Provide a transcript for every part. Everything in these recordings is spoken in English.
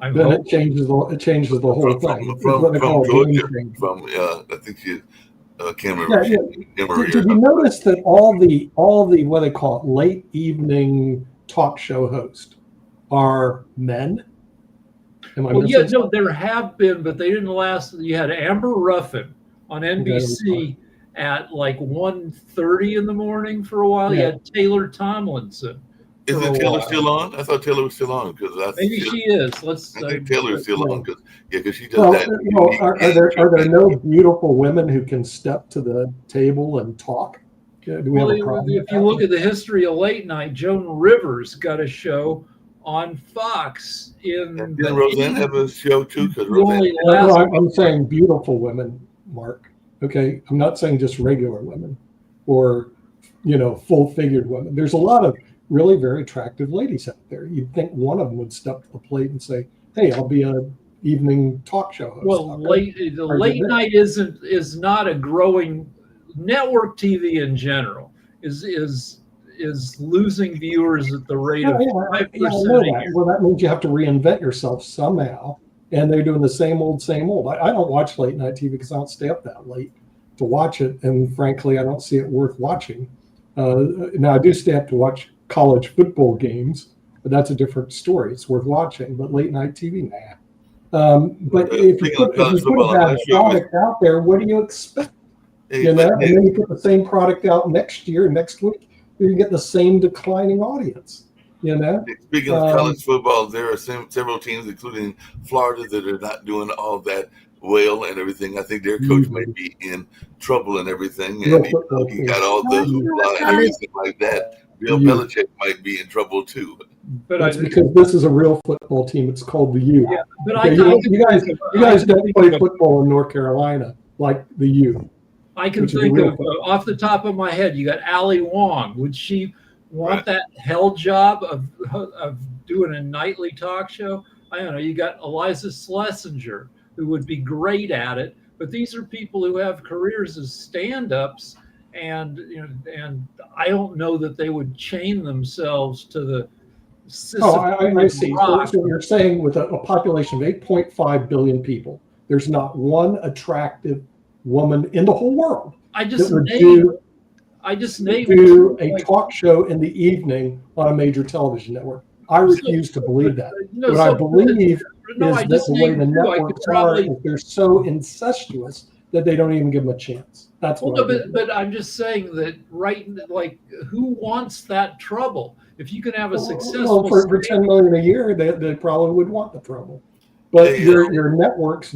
I'm then hoping. it changes the whole thing. It's what they from call a game Georgia. changer. From I think she can't remember Yeah, if yeah. she's Emory Did or you something like notice that all the what they call it, late evening talk show hosts are men? Am I Well, yeah, missing no, something? there have been, but they didn't last. You had Amber Ruffin on Okay, I'm sorry. NBC at like 1:30 in the morning for a while. You Yeah. had Taylor Tomlinson that. for a Isn't Taylor while. still on? I thought Taylor was still on because Maybe she is. I think Taylor is still on Yeah. because she does Well, that well, unique are game there show kind of no thing. beautiful women who can step to the table and talk? Do we have a problem with If you that? look at the history of late night, Joan Rivers got a show on Fox And in didn't the Roseanne have a 80s. show too? Because She Roseanne, only No, lasted. I'm saying beautiful women, Mark. Okay, I'm not saying just regular women or full-figured women. There's a lot of really very attractive ladies out there. You'd think one of them would step to the plate and say, "Hey, I'll be a evening talk show host." Well, Okay, the hard to late admit. night is not a growing network TV in general is losing viewers at the rate Yeah, of yeah, five yeah, I percent know a that. year. Well, that means you have to reinvent yourself somehow, and they're doing the same old, same old. I don't watch late night TV because I don't stay up that late to watch it, and frankly, I don't see it worth watching. Now, I do stay up to watch college football games, but that's a different story. It's worth watching, but late night TV, nah. But speaking of if college you put a football, I'm bad not sure if product out there, what do you expect? but And then you put the same product out next year, next week, you get the same declining audience. You know, speaking of um, college football, there are several teams, including Florida, that are not doing all that well and everything. I think their coach might usually be in trouble and everything, real and even though football he got teams. all the Usually. hoopla and everything like that, The Bill U. Belichick might be in trouble too. But That's because this is a real football team. It's called the U. yeah, but Okay, you guys I can don't think play of football in North Carolina like the U, I can which is a think real of football. off the top of my head. You got Ali Wong. Would she want Right. that hell job of doing a nightly talk show? I don't know. You got Eliza Schlesinger, who would be great at it. But these are people who have careers as stand-ups, and and I don't know that they would chain themselves to the Oh, I Sisyphean see. rock. So you're saying with a population of 8.5 billion people, there's not one attractive woman in the whole world I that just would named I just named do a like talk show in the evening on a major television network. I so, refuse to believe that. no What I so believe no, is I that just the way named the two. I could networks are probably is they're so incestuous that they don't even give them a chance. That's well, what no, I believe. but I'm just saying that like who wants that trouble? If you can have a Well, successful for 10 million a year, they probably would want the trouble. But Hey, your networks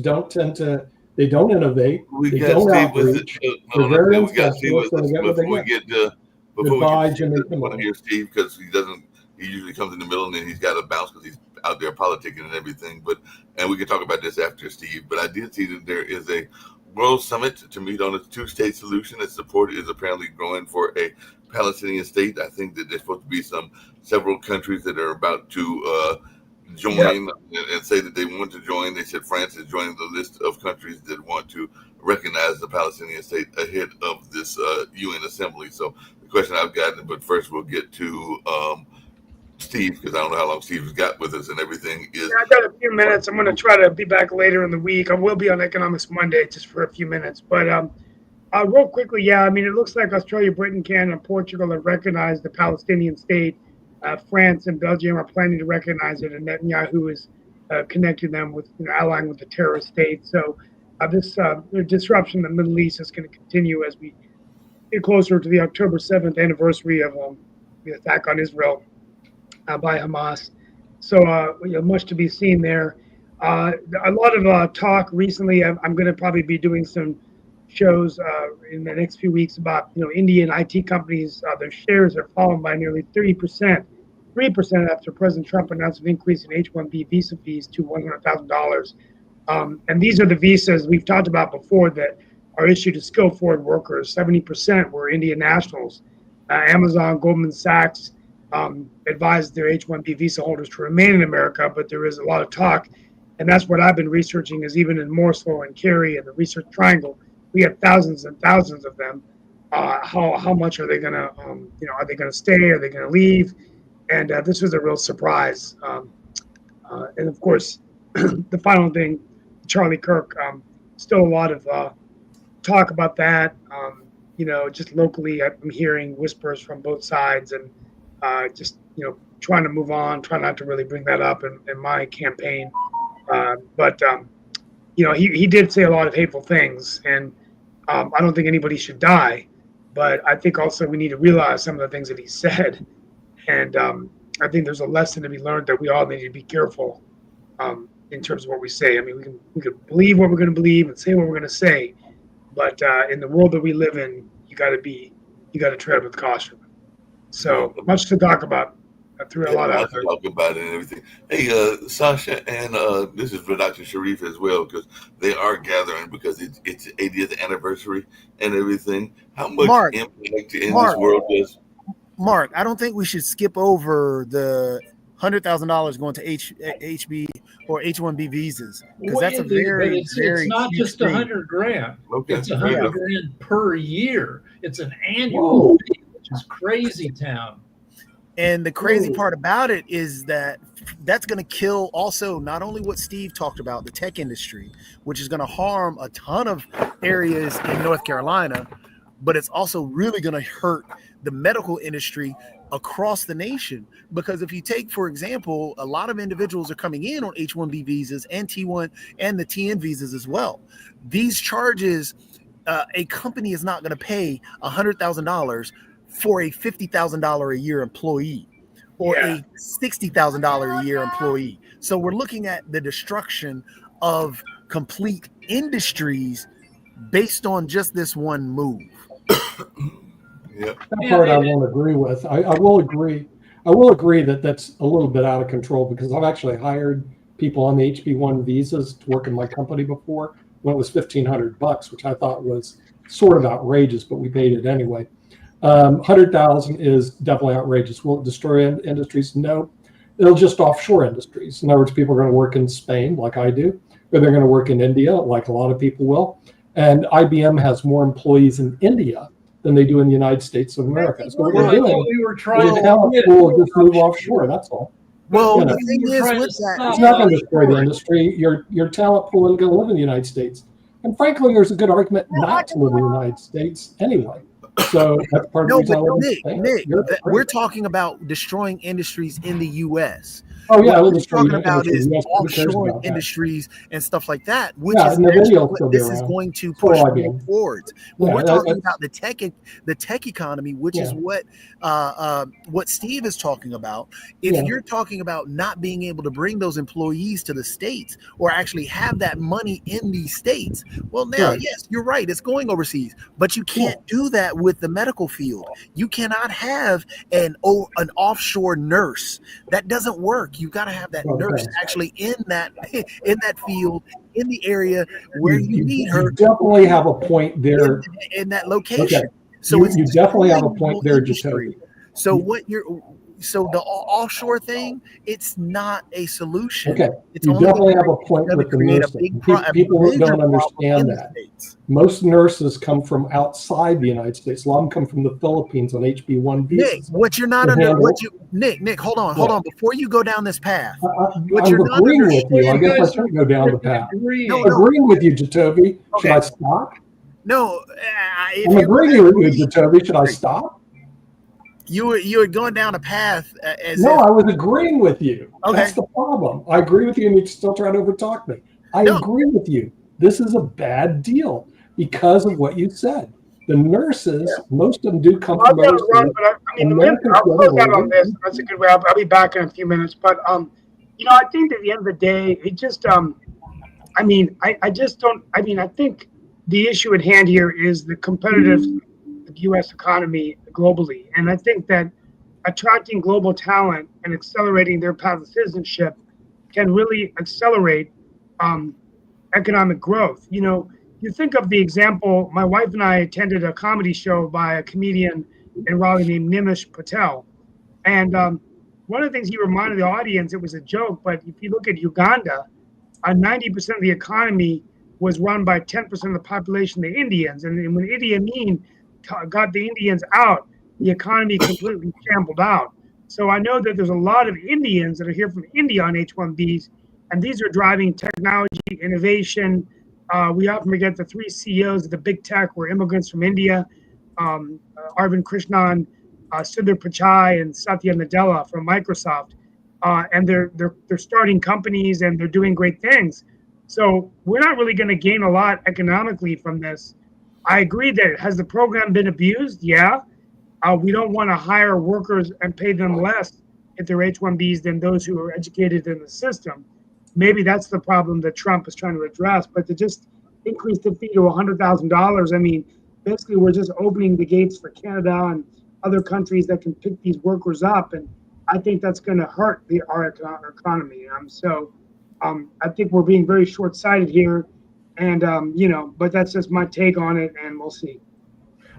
they don't innovate, we they got don't Steve with it. outreach, No, they're let's very go. We got Steve incestuous, with and us they get what they before we get. get to Steve. Goodbye, Jimmy We want to Kimmel. hear Steve because he doesn't. He usually comes in the middle and then he's got to bounce because he's out there politicking and everything. And we can talk about this after Steve. But I did see that there is a World Summit to meet on a two-state solution. That support is apparently growing for a Palestinian state. I think that there's supposed to be several countries that are about to join yeah. and say that they want to join. They said France is joining the list of countries that want to recognize the Palestinian state ahead of this UN assembly. So the question I've gotten, but first we'll get to Steve because I don't know how long Steve's got with us and everything is. Yeah, I got a few minutes. I'm going to try to be back later in the week. I will be on Economics Monday just for a few minutes. But real quickly, yeah, I mean, it looks like Australia, Britain, Canada, and Portugal have recognized the Palestinian state. France and Belgium are planning to recognize it, and Netanyahu is connecting them with, allying with the terrorist state. So this disruption in the Middle East is going to continue as we get closer to the October 7th anniversary of the attack on Israel by Hamas. So much to be seen there. A lot of talk recently. I'm going to probably be doing some shows in the next few weeks about Indian IT companies. Their shares are fallen by nearly 30%, 3% after President Trump announced an increase in H-1B visa fees to $100,000. And these are the visas we've talked about before that are issued to skilled foreign workers. 70% were Indian nationals. Amazon, Goldman Sachs advised their H-1B visa holders to remain in America, but there is a lot of talk, and that's what I've been researching is even in Morsel and Cary and the Research Triangle, we have thousands and thousands of them. How much are they going to, are they going to stay? Are they going to leave? And this was a real surprise. And of course, the final thing, Charlie Kirk. Still a lot of talk about that. Just locally, I'm hearing whispers from both sides, and just trying to move on, try not to really bring that up in my campaign. But he did say a lot of hateful things, and I don't think anybody should die. But I think also we need to realize some of the things that he said, and I think there's a lesson to be learned that we all need to be careful in terms of what we say. I mean, we can believe what we're going to believe and say what we're going to say, but in the world that we live in, you got to tread with caution. So much to talk about. I threw a lot out there. Talk about it and everything. Hey, Sasha, and this is for Dr. Sharif as well, because they are gathering because it's 80th anniversary and everything. How much impact in this world does? Mark, I don't think we should skip over the $100,000 going to HB or H-1B visas, because that's a very it's not just $100 grand. Okay. It's $100 grand per year. It's an annual fee, which is crazy town. And the crazy part about it is that that's going to kill also not only what Steve talked about, the tech industry, which is going to harm a ton of areas in North Carolina, but it's also really going to hurt the medical industry across the nation. Because if you take, for example, a lot of individuals are coming in on H-1B visas and T1 and the TN visas as well. These charges, a company is not going to pay $100,000 for a $50,000 a year employee or a $60,000 a year employee. So we're looking at the destruction of complete industries based on just this one move. Yeah. That part I won't agree with. I will agree. I will agree that that's a little bit out of control, because I've actually hired people on the HB1 visas to work in my company before when it was $1,500, which I thought was sort of outrageous, but we paid it anyway. 100,000 is definitely outrageous. Will it destroy industries? No. It'll just offshore industries. In other words, people are going to work in Spain like I do, or they're going to work in India like a lot of people will. And IBM has more employees in India than they do in the United States of America. So what we're doing, we were trying the talent pool will just move offshore. That's all. Well, You know, the thing is with that, It's not going to destroy the industry. Your talent pool is going to live in the United States. And frankly, there's a good argument not to live in the United States anyway. So that's part of the reason Nick, we're talking about destroying industries in the U.S. Oh yeah, what we're talking about is offshore industries and stuff like that, which is what this is going to push towards. When we're talking about the tech economy, which is what Steve is talking about. If you're talking about not being able to bring those employees to the States or actually have that money in these states, well, now yes, you're right, it's going overseas, but you can't do that with the medical field. You cannot have an offshore nurse. That doesn't work. You got to have that nurse actually in that field, in the area where you need her. You definitely have a point there in that location. Okay. So you definitely have a point there, Jacoby. So the offshore thing, it's not a solution. Okay, it's you definitely have a point with the nursing. People don't understand that. Most nurses come from outside the United States. A lot of them come from the Philippines on HB1 visas. Nick, what you're not under, Nick, hold on. Before you go down this path, I'm agreeing with you. I guess I shouldn't go down the path. I'm agreeing with you, Jacoby. Should I stop? No, I'm agreeing with you, Jacoby. Should I stop? You were going down a path I was agreeing with you. Okay. That's the problem. I agree with you, and you're still trying to overtalk me. I agree with you. This is a bad deal because of what you said. The nurses, most of them do come from overseas. I'll close out on this. That's a good way. I'll be back in a few minutes. But I think at the end of the day, it just I think the issue at hand here is the competitive U.S. economy globally. And I think that attracting global talent and accelerating their path of citizenship can really accelerate economic growth. You think of the example, my wife and I attended a comedy show by a comedian in Raleigh named Nimish Patel. And one of the things he reminded the audience, it was a joke, but if you look at Uganda, 90% of the economy was run by 10% of the population, the Indians. And when Idi Amin got the Indians out, the economy completely shambled out. So I know that there's a lot of Indians that are here from India on H-1Bs, and these are driving technology, innovation. We often forget the three CEOs of the big tech were immigrants from India, Arvind Krishnan, Sundar Pichai, and Satya Nadella from Microsoft. And they're starting companies and they're doing great things. So we're not really going to gain a lot economically from this. I agree that has the program been abused? Yeah. We don't want to hire workers and pay them less if they're H-1Bs than those who are educated in the system. Maybe that's the problem that Trump is trying to address. But to just increase the fee to $100,000, I mean, basically we're just opening the gates for Canada and other countries that can pick these workers up. And I think that's going to hurt our economy. I think we're being very short-sighted here. And, but that's just my take on it, and we'll see.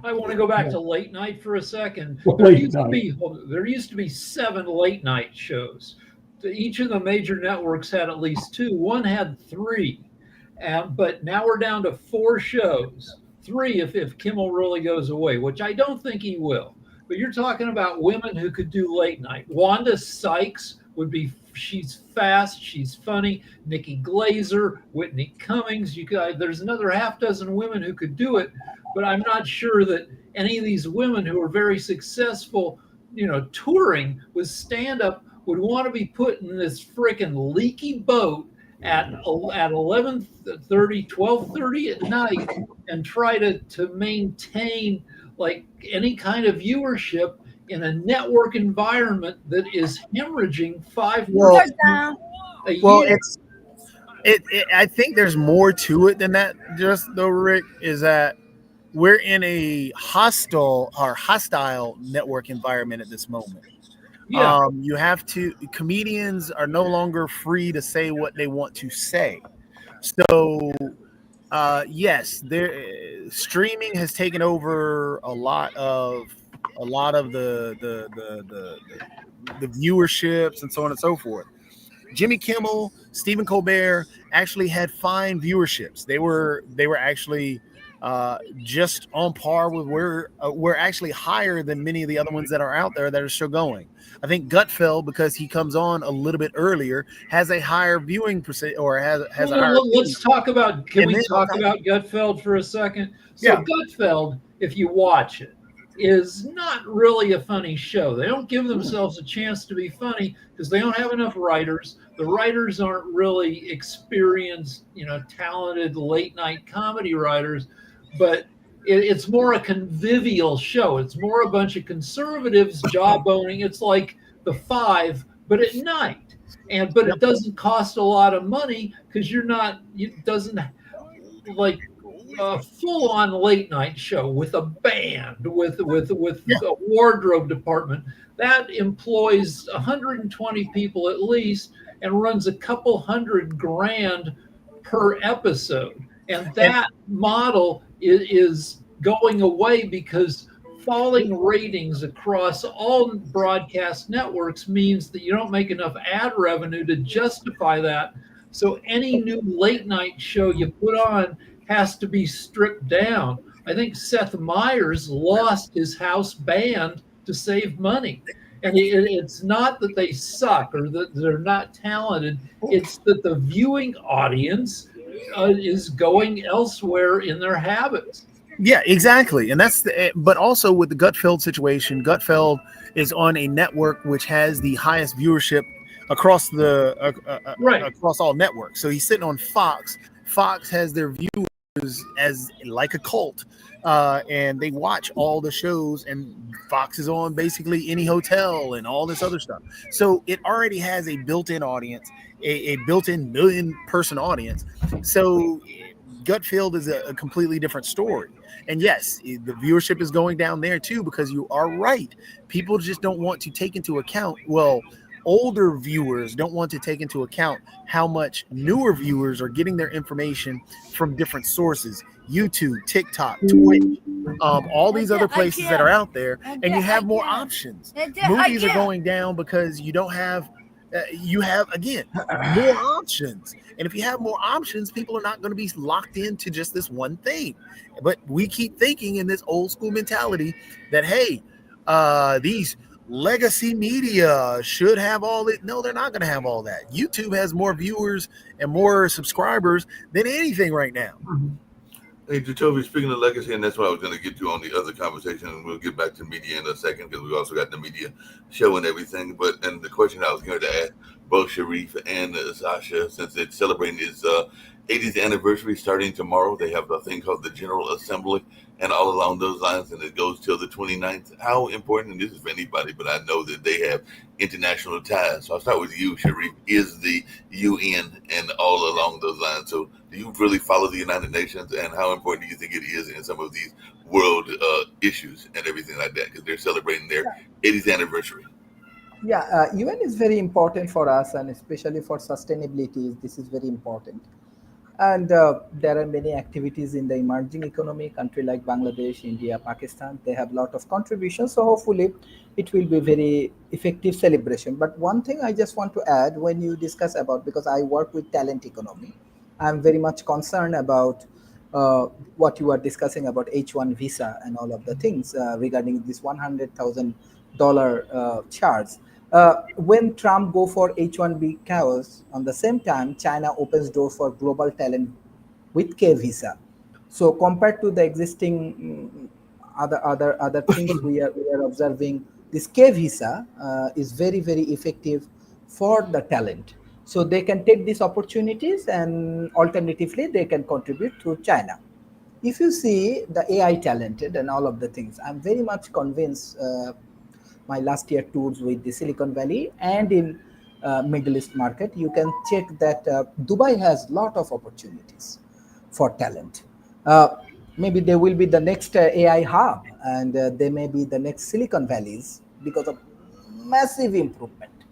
I want to go back to late night for a second. There used to be 7 late night shows. Each of the major networks had at least 2. One had 3. But now we're down to 4 shows. 3 if Kimmel really goes away, which I don't think he will. But you're talking about women who could do late night. Wanda Sykes would be, she's fast, she's funny. Nikki Glaser, Whitney Cummings, there's another half dozen women who could do it, but I'm not sure that any of these women who are very successful, touring with stand-up would want to be put in this freaking leaky boat at 11:30, 12:30 at night and try to maintain like any kind of viewership in a network environment that is hemorrhaging $5 million a year. Well, I think there's more to it than that. Just though, Rick, is that we're in a hostile network environment at this moment. Yeah. Comedians are no longer free to say what they want to say. So, yes, streaming has taken over a lot of the viewerships and so on and so forth. Jimmy Kimmel, Stephen Colbert actually had fine viewerships. They were actually just on par with we're actually higher than many of the other ones that are out there that are still going. I think Gutfeld, because he comes on a little bit earlier, has a higher viewing percent or has a higher. Let's talk about. Can we talk about Gutfeld for a second? So yeah. Gutfeld, if you watch it, is not really a funny show. They don't give themselves a chance to be funny because they don't have enough writers. The writers aren't really experienced, talented late night comedy writers, but it's more a convivial show. It's more a bunch of conservatives jawboning. It's like The Five, but at night. But it doesn't cost a lot of money because it doesn't like a full-on late night show with a band, with a wardrobe department that employs 120 people at least and runs a couple $100,000 per episode. And that model is going away because falling ratings across all broadcast networks means that you don't make enough ad revenue to justify that. So any new late night show you put on has to be stripped down. I think Seth Meyers lost his house band to save money. And it's not that they suck or that they're not talented. It's that the viewing audience is going elsewhere in their habits. Yeah, exactly. And but also with the Gutfeld situation, Gutfeld is on a network which has the highest viewership across across all networks. So he's sitting on Fox. Fox has their viewers as like a cult, and they watch all the shows, and Fox is on basically any hotel and all this other stuff. So it already has a built-in audience, a built-in million-person audience. So Gutfeld is a completely different story. And yes, the viewership is going down there too, because you are right. People just don't want to take into account, older viewers don't want to take into account how much newer viewers are getting their information from different sources. YouTube, TikTok, Twitch, all these other places that are out there, and you have more options. Movies are going down because you don't have, you have, again, more options. And if you have more options, people are not going to be locked into just this one thing. But we keep thinking in this old school mentality that, hey, these legacy media should have all it. No, they're not going to have all that. YouTube has more viewers and more subscribers than anything right now. Hey, Jacoby, speaking of legacy, and that's what I was going to get to on the other conversation, and we'll get back to media in a second because we also got the media show and everything. And the question I was going to ask both Sharif and Sasha, since it's celebrating its 80th anniversary starting tomorrow, they have a thing called the General Assembly, and all along those lines, and it goes till the 29th. How important, and this is for anybody, but I know that they have international ties. So I'll start with you, Sharif. Is the UN and all along those lines? So do you really follow the United Nations, and how important do you think it is in some of these world issues and everything like that? Because they're celebrating their 80th anniversary. Yeah, UN is very important for us, and especially for sustainability. This is very important. And there are many activities in the emerging economy, country like Bangladesh, India, Pakistan. They have a lot of contributions. So hopefully it will be very effective celebration. But one thing I just want to add when you discuss about, because I work with talent economy, I'm very much concerned about what you are discussing about H1 visa and all of the things regarding this $100,000 charge. When Trump go for H1B chaos, on the same time, China opens door for global talent with K visa. So compared to the existing other things we are observing, this K visa is very, very effective for the talent. So they can take these opportunities, and alternatively, they can contribute to China. If you see the AI talented and all of the things, I'm very much convinced. My last year tours with the Silicon Valley and in Middle East market, you can check that Dubai has lot of opportunities for talent. Maybe they will be the next AI hub, and they may be the next Silicon Valleys because of massive improvement.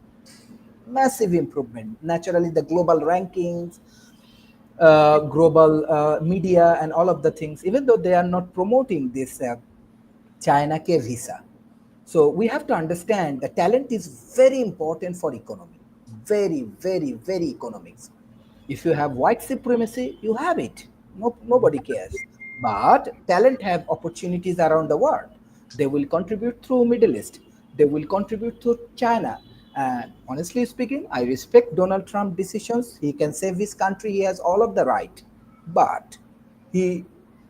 Naturally, the global rankings, global media, and all of the things, even though they are not promoting this China K visa. So we have to understand that talent is very important for economy. Very, very, very economics. If you have white supremacy, you have it. Nobody cares. But talent have opportunities around the world. They will contribute through Middle East. They will contribute to China. And honestly speaking, I respect Donald Trump's decisions. He can save his country. He has all of the right. But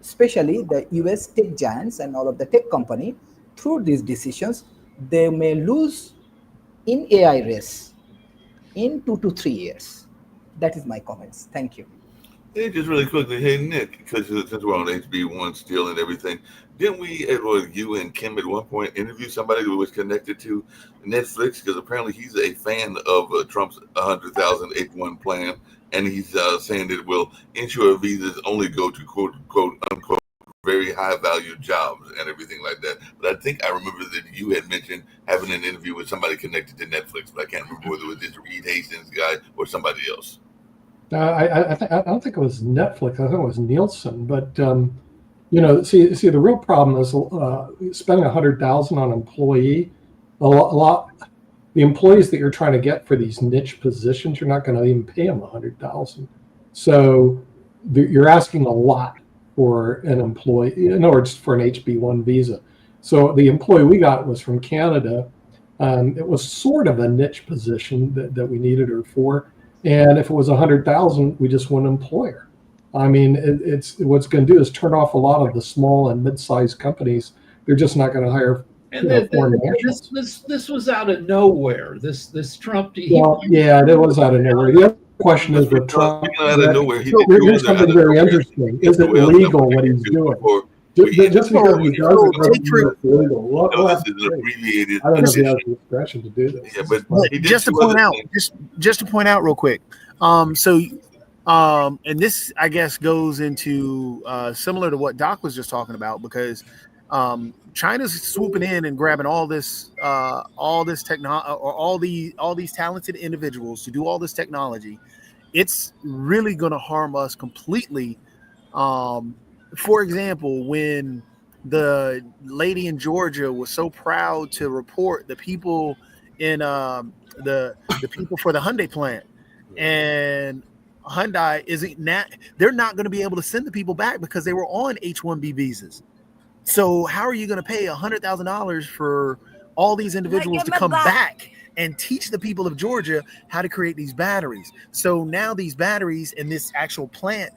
especially the US tech giants and all of the tech company, through these decisions, they may lose in AI race in 2 to 3 years. That is my comments. Thank you. Hey, just really quickly, hey Nick, because since we're on HB1 still and everything, didn't we, you and Kim at one point interview somebody who was connected to Netflix? Because apparently he's a fan of Trump's 100,000 H1 plan, and he's saying that it will ensure visas only go to quote unquote very high value jobs and everything like that. But I think I remember that you had mentioned having an interview with somebody connected to Netflix, but I can't remember whether it was this Reed Hastings guy or somebody else. I don't think it was Netflix. I think it was Nielsen. But see, the real problem is spending $100,000 on an employee. A lot. The employees that you're trying to get for these niche positions, you're not going to even pay them $100,000. So you're asking a lot for an employee, in other words, for an HB1 visa. So the employee we got was from Canada. It was sort of a niche position that we needed her for. And if it was 100,000, we just wouldn't employ her. I mean, it's what's going to do is turn off a lot of the small and mid-sized companies. They're just not going to hire. And this was out of nowhere. This Trump. Yeah, it was out of nowhere. The other question is with Trump. Here's something very interesting. Is it legal what he's doing? Just because he does it doesn't mean it's legal. This is an abbreviated. I don't know if he has the discretion to do this. Yeah, but just to point out real quick. And this, I guess, goes into similar to what Doc was just talking about, because China's swooping in and grabbing all this technology, or all these talented individuals to do all this technology. It's really going to harm us completely. For example, when the lady in Georgia was so proud to report the people in the people for the Hyundai plant, and Hyundai they're not going to be able to send the people back because they were on H-1B visas. So how are you going to pay $100,000 for all these individuals to come back and teach the people of Georgia how to create these batteries. So now these batteries in this actual plant,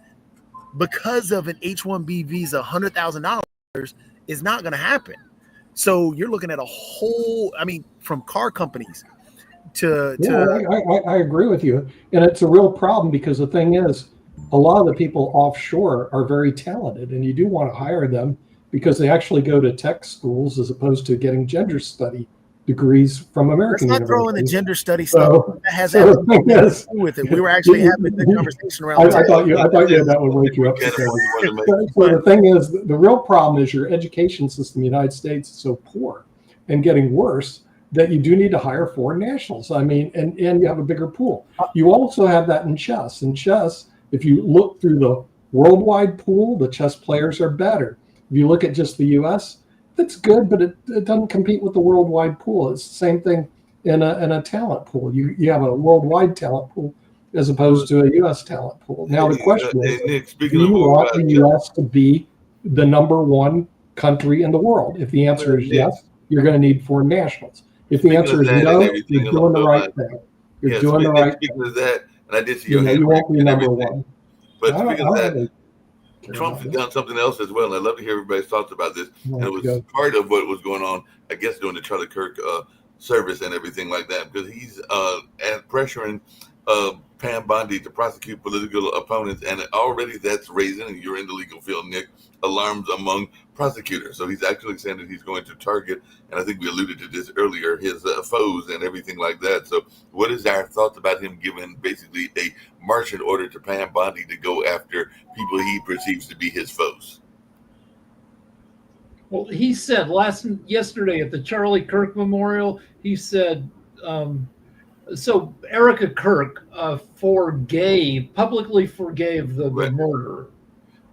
because of an H-1B visa, $100,000 is not going to happen. So you're looking at a whole, I mean, from car companies to I agree with you. And it's a real problem because the thing is, a lot of the people offshore are very talented, and you do want to hire them because they actually go to tech schools as opposed to getting gender study degrees from American Let's not throw in the universities. gender study stuff. So- That has so absolutely the thing nothing is- to do with it. We were actually having a good conversation around I thought you had that would wake you up. Ken, Because- what you wanted to make? So the thing is, the real problem is your education system in the United States is so poor and getting worse that you do need to hire foreign nationals. I mean, and you have a bigger pool. You also have that in chess. In chess, if you look through the worldwide pool, the chess players are better. If you look at just the U.S., that's good, but it doesn't compete with the worldwide pool. It's the same thing in a talent pool. You have a worldwide talent pool as opposed to a U.S. talent pool. Now the question is, Nick, do speaking you of want worldwide, the U.S. to be the number one country in the world? If the answer is yes, you're going to need foreign nationals. If the Speaking answer of is that and no, everything you're doing the along right those thing. You're yeah, doing the right thing. speaking of that, and I did see You your know, hand you won't be and number everything. one. But I don't- speaking I of don't that, really care Trump's about it. done something else as well, and I'd love to hear everybody's thoughts about this. Oh, And it was God. part of what was going on, I guess, during the Charlie Kirk service and everything like that, because he's pressuring Pam Bondi to prosecute political opponents, and already that's raising, and you're in the legal field, Nick, alarms among prosecutors. So he's actually saying that he's going to target, and I think we alluded to this earlier, his foes and everything like that. So what is our thoughts about him giving basically a marching order to Pam Bondi to go after people he perceives to be his foes? Well, he said yesterday at the Charlie Kirk Memorial, he said, so Erica Kirk publicly forgave the Right. murderer,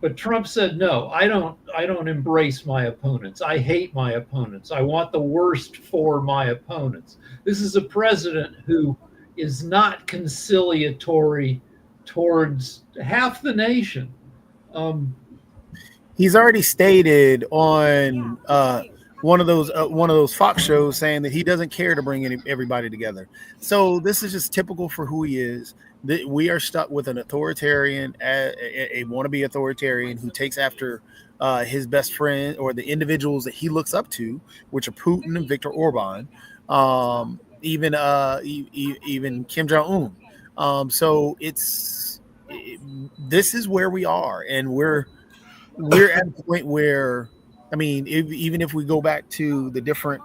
but Trump said, no, I don't embrace my opponents. I hate my opponents. I want the worst for my opponents. This is a president who is not conciliatory towards half the nation. He's already stated on one of those Fox shows saying that he doesn't care to bring everybody together. So this is just typical for who he is. We are stuck with an authoritarian, a wannabe authoritarian who takes after his best friend or the individuals that he looks up to, which are Putin and Viktor Orban, even Kim Jong-un. So this is where we are, and we're at a point where, I mean, even if we go back to the different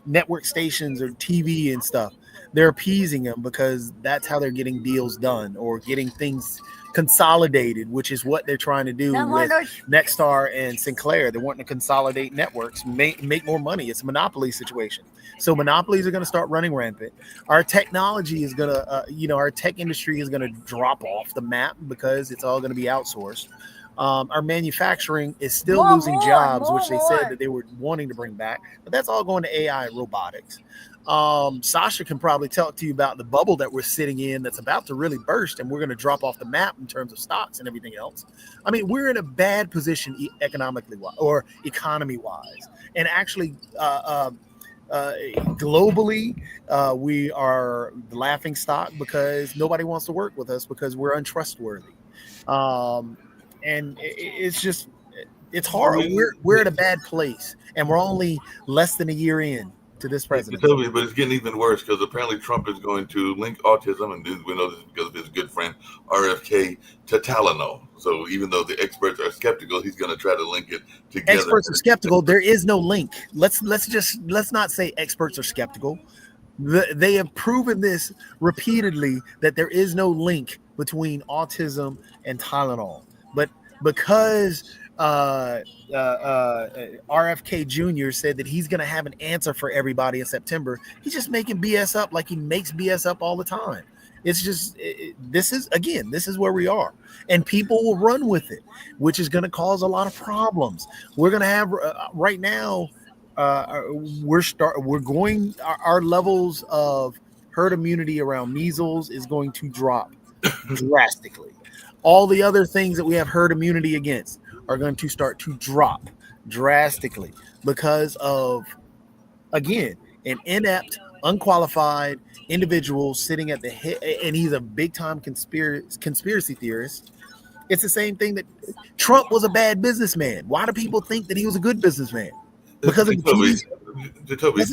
network stations or TV and stuff, they're appeasing them because that's how they're getting deals done or getting things consolidated, which is what they're trying to do with Nexstar and Sinclair. They're wanting to consolidate networks, make more money. It's a monopoly situation. So monopolies are going to start running rampant. Our technology is going to, our tech industry is going to drop off the map because it's all going to be outsourced. Our manufacturing is still losing jobs, which they said that they were wanting to bring back, but that's all going to AI and robotics. Sasha can probably talk to you about the bubble that we're sitting in that's about to really burst, and we're going to drop off the map in terms of stocks and everything else. I mean, we're in a bad position economically or economy wise, and actually globally, we are the laughing stock because nobody wants to work with us because we're untrustworthy. And it's hard. We're at a bad place, and we're only less than a year in to this president. But it's getting even worse because apparently Trump is going to link autism, and we know this because of his good friend RFK, to Tylenol. So even though the experts are skeptical, he's going to try to link it together. Experts are skeptical. There is no link. Let's not say experts are skeptical. They have proven this repeatedly that there is no link between autism and Tylenol. But because RFK Jr. said that he's going to have an answer for everybody in September, he's just making BS up like he makes BS up all the time. It's just this is where we are, and people will run with it, which is going to cause a lot of problems. We're going to have right now. Our levels of herd immunity around measles is going to drop drastically. All the other things that we have herd immunity against are going to start to drop drastically because of again, an inept, unqualified individual sitting at the head, and he's a big time conspiracy theorist. It's the same thing that Trump was a bad businessman. Why do people think that he was a good businessman? Because of the TV. Jacoby,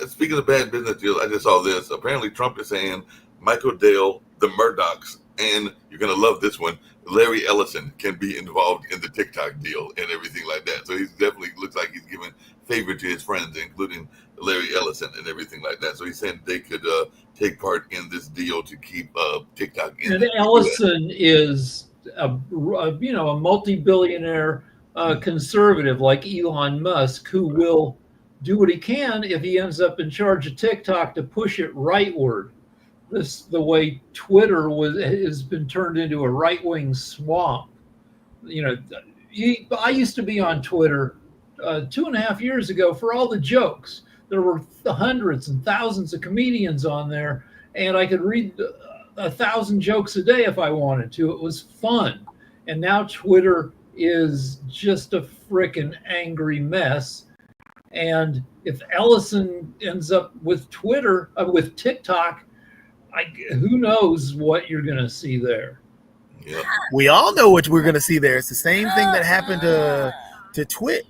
speaking of bad business deals, I just saw this. Apparently, Trump is saying Michael Dale, the Murdochs, and you're going to love this one, Larry Ellison can be involved in the TikTok deal and everything like that. So he's definitely looks like he's giving favor to his friends, including Larry Ellison and everything like that. So he's saying they could take part in this deal to keep TikTok in. And Ellison is a multi-billionaire conservative like Elon Musk, who will do what he can if he ends up in charge of TikTok to push it rightward. The way Twitter has been turned into a right-wing swamp. I used to be on Twitter 2.5 years ago for all the jokes. There were hundreds and thousands of comedians on there, and I could read 1,000 jokes a day if I wanted to. It was fun. And now Twitter is just a frickin' angry mess. And if Ellison ends up with with TikTok, who knows what you're going to see there. Yep. We all know what we're going to see there. It's the same thing that happened to Twitter.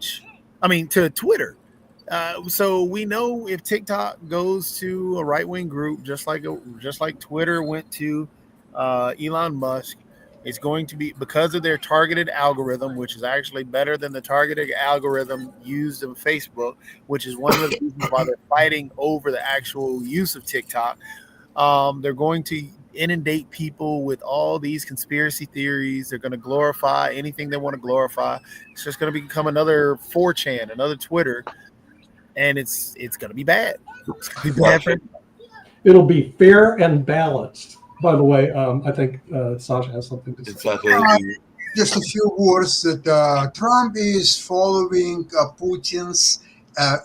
So we know if TikTok goes to a right-wing group, just like Twitter went to Elon Musk, it's going to be because of their targeted algorithm, which is actually better than the targeted algorithm used in Facebook, which is one of the reasons why they're fighting over the actual use of TikTok. They're going to inundate people with all these conspiracy theories. They're going to glorify anything they want to glorify. It's just going to become another 4chan, another Twitter. And it's going to be bad. It's going to be bad for everybody. It'll be fair and balanced. By the way, I think Sasha has something to say. Just a few words that Trump is following Putin's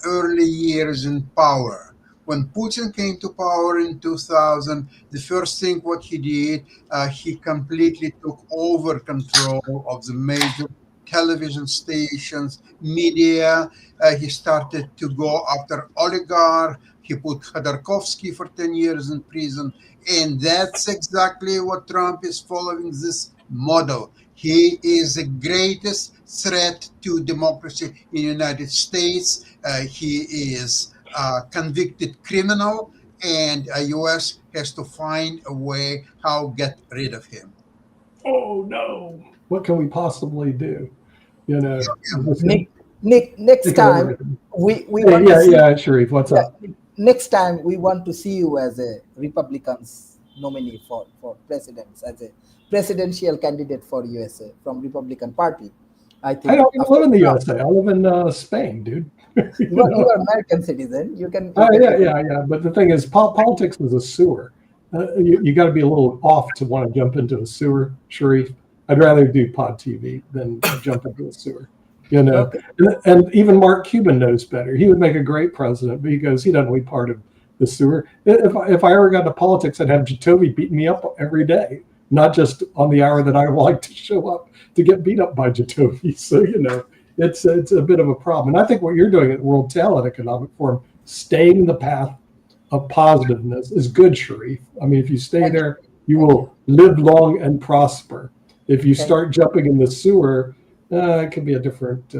early years in power. When Putin came to power in 2000, the first thing what he did, he completely took over control of the major television stations, media. He started to go after oligarchs. He put Khodorkovsky for 10 years in prison. And that's exactly what Trump is following, this model. He is the greatest threat to democracy in the United States. He is a convicted criminal, and the U.S. has to find a way how to get rid of him. Oh, no. What can we possibly do? Nick, next time we want to see, Sharif, what's up? Next time we want to see you as a Republican's nominee for presidents, as a presidential candidate for USA from Republican Party. I think I don't even live in the USA. I live in Spain, dude. You are American citizen. You can. Yeah. But the thing is, politics is a sewer. You got to be a little off to want to jump into a sewer, Sharif. I'd rather do pod TV than jump into a sewer. Okay. And even Mark Cuban knows better. He would make a great president, but he goes, he doesn't want to be part of the sewer. If I ever got into politics, I'd have Jacoby beating me up every day, not just on the hour that I like to show up to get beat up by Jacoby. So, it's a bit of a problem. And I think what you're doing at World Talent Economic Forum, staying in the path of positiveness, is good, Sharif. I mean, if you stay there, you will live long and prosper. If you start jumping in the sewer, it could be a different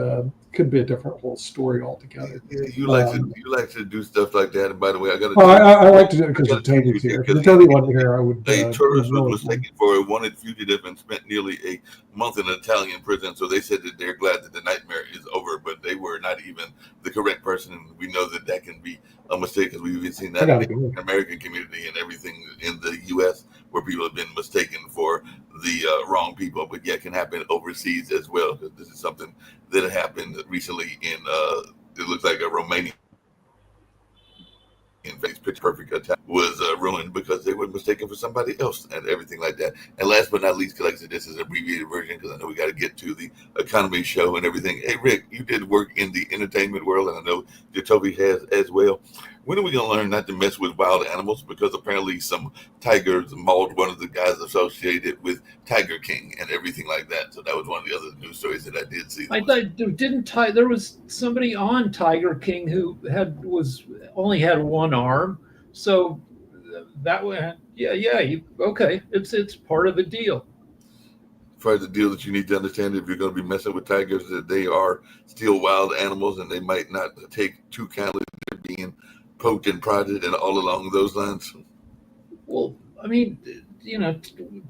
whole story altogether. You like to do stuff like that. And by the way, I like to do it because Jacoby's here. If Jacoby wasn't here, I would. A tourist was taken for a wanted fugitive and spent nearly a month in an Italian prison. So they said that they're glad that the nightmare is over, but they were not even the correct person. And we know that can be a mistake because we've even seen that in the American community and everything in the U.S. where people have been mistaken for the wrong people, but it can happen overseas as well. This is something that happened recently in it looks like a Romanian face, pitch perfect attack. was ruined because they were mistaken for somebody else and everything like that. And last but not least, like I said, this is an abbreviated version because I know we got to get to the economy show and everything. Hey, Rick, you did work in the entertainment world, and I know Jacoby has as well. When are we going to learn not to mess with wild animals? Because apparently some tigers mauled one of the guys associated with Tiger King and everything like that. So that was one of the other news stories that I did see. There was somebody on Tiger King who only had one arm. So that way, okay. It's part of the deal. Part of the deal that you need to understand if you're going to be messing with tigers, that they are still wild animals and they might not take too kindly to being poked and prodded and all along those lines. Well, I mean,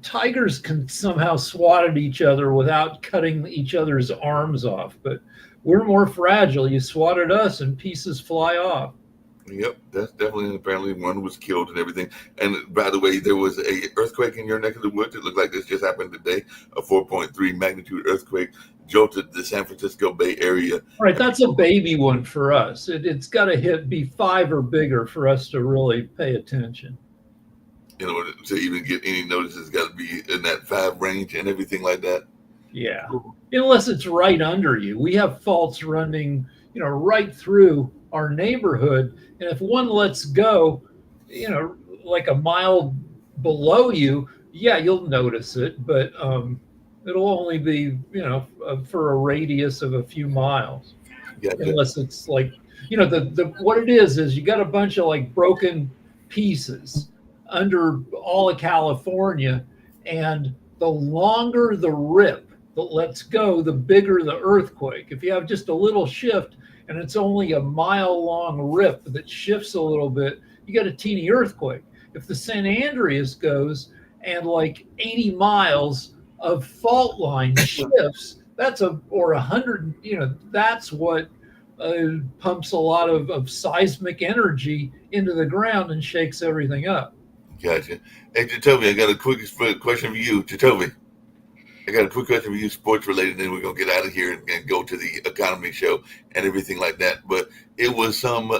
tigers can somehow swat at each other without cutting each other's arms off, but we're more fragile. You swat at us and pieces fly off. Yep, that's definitely, apparently one was killed and everything. And by the way, there was a earthquake in your neck of the woods. It looked like this just happened today. A 4.3 magnitude earthquake jolted the San Francisco Bay Area. Right, that's a baby one for us. It's got to be 5 or bigger for us to really pay attention. In order to even get any notice, it's got to be in that 5 range and everything like that. Yeah, unless it's right under you. We have faults running, right through our neighborhood, and if one lets go, like a mile below you, yeah, you'll notice it, but it'll only be, for a radius of a few miles. Yeah, unless it's like, what it is you got a bunch of like broken pieces under all of California, and the longer the rip that lets go, the bigger the earthquake. If you have just a little shift and it's only a mile-long rip that shifts a little bit, you got a teeny earthquake. If the San Andreas goes and like 80 miles of fault line shifts, or 100, that's what pumps a lot of seismic energy into the ground and shakes everything up. Gotcha. Hey, Jacoby, I got a quick question for you. Jacoby, I got a quick question for you, sports related, and then we're going to get out of here and go to the economy show and everything like that. But it was some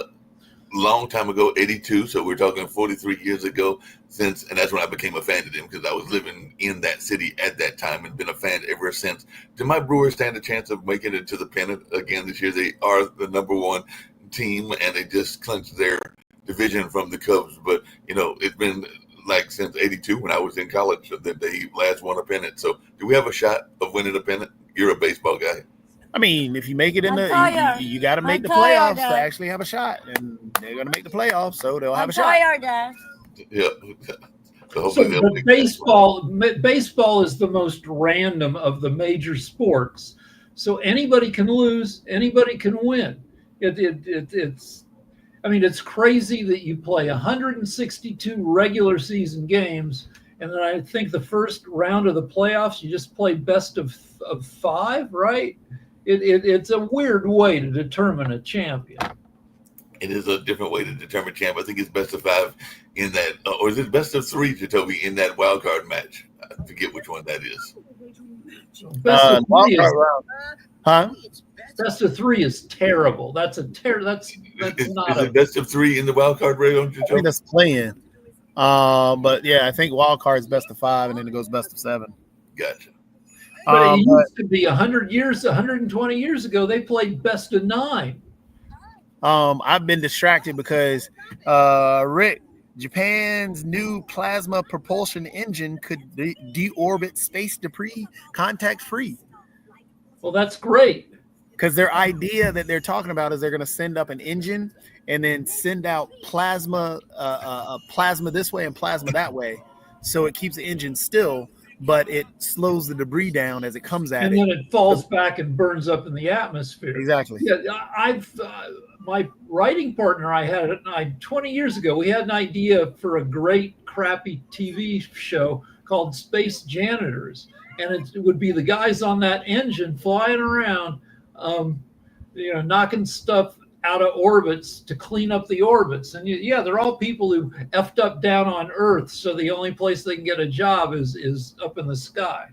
long time ago, 82, so we're talking 43 years ago, and that's when I became a fan of them because I was living in that city at that time and been a fan ever since. Do my Brewers stand a chance of making it to the pennant again this year? They are the number 1 team, and they just clinched their division from the Cubs. But, it's been like since 82 when I was in college that they last won a pennant. So do we have a shot of winning a pennant? You're a baseball guy. I mean, if you make it in you got to make the playoffs to actually have a shot, and they're going to make the playoffs, so they'll have a shot. Yeah. But baseball is the most random of the major sports. So anybody can lose, anybody can win. It's crazy that you play 162 regular season games, and then I think the first round of the playoffs, you just play best of 5, right? It's a weird way to determine a champion. It is a different way to determine champ. I think it's best of 5 in that, or is it best of 3, Jacoby, in that wild card match? I forget which one that is. Best of 3 is terrible. That's not is it best of 3 in the wild card round? I think that's playing. But yeah, I think wild card is best of 5, and then it goes best of 7. Gotcha. But it used to be 120 years ago, they played best of 9. I've been distracted because Rick, Japan's new plasma propulsion engine could deorbit space debris contact-free. Well, that's great. Because their idea that they're talking about is they're going to send up an engine and then send out plasma this way and plasma that way. So it keeps the engine still, but it slows the debris down as it comes at it. And then it falls back and burns up in the atmosphere. Exactly. Yeah, my writing partner I had 20 years ago, we had an idea for a great crappy TV show called Space Janitors. And it would be the guys on that engine flying around, knocking stuff out of orbits to clean up the orbits. And they're all people who effed up down on Earth. So the only place they can get a job is up in the sky.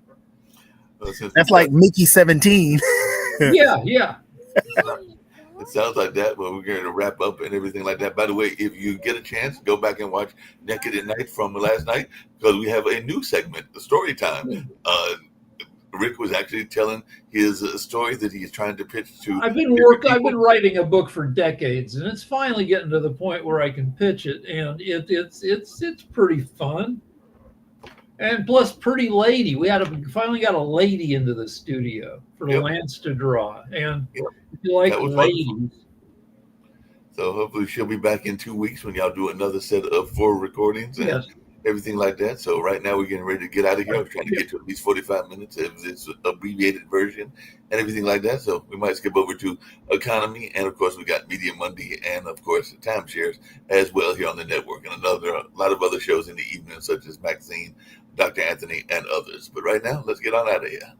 That's like Mickey 17. Yeah. It sounds like that. Well, we're going to wrap up and everything like that. By the way, if you get a chance, go back and watch Naked at Night from last night, because we have a new segment, the story time. Rick was actually telling his story that he's trying to pitch to. I've been writing a book for decades, and it's finally getting to the point where I can pitch it, and it's pretty fun. And plus, pretty lady. We finally got a lady into the studio for Lance to draw, and if you like ladies. Wonderful. So hopefully she'll be back in 2 weeks when y'all do another set of 4 recordings and everything like that. So right now we're getting ready to get out of here. We're trying to get to at least 45 minutes of this abbreviated version and everything like that. So we might skip over to economy. And of course, we got Media Monday and of course timeshares as well here on the network, and a lot of other shows in the evening, such as Maxine, Dr. Anthony, and others. But right now, let's get on out of here.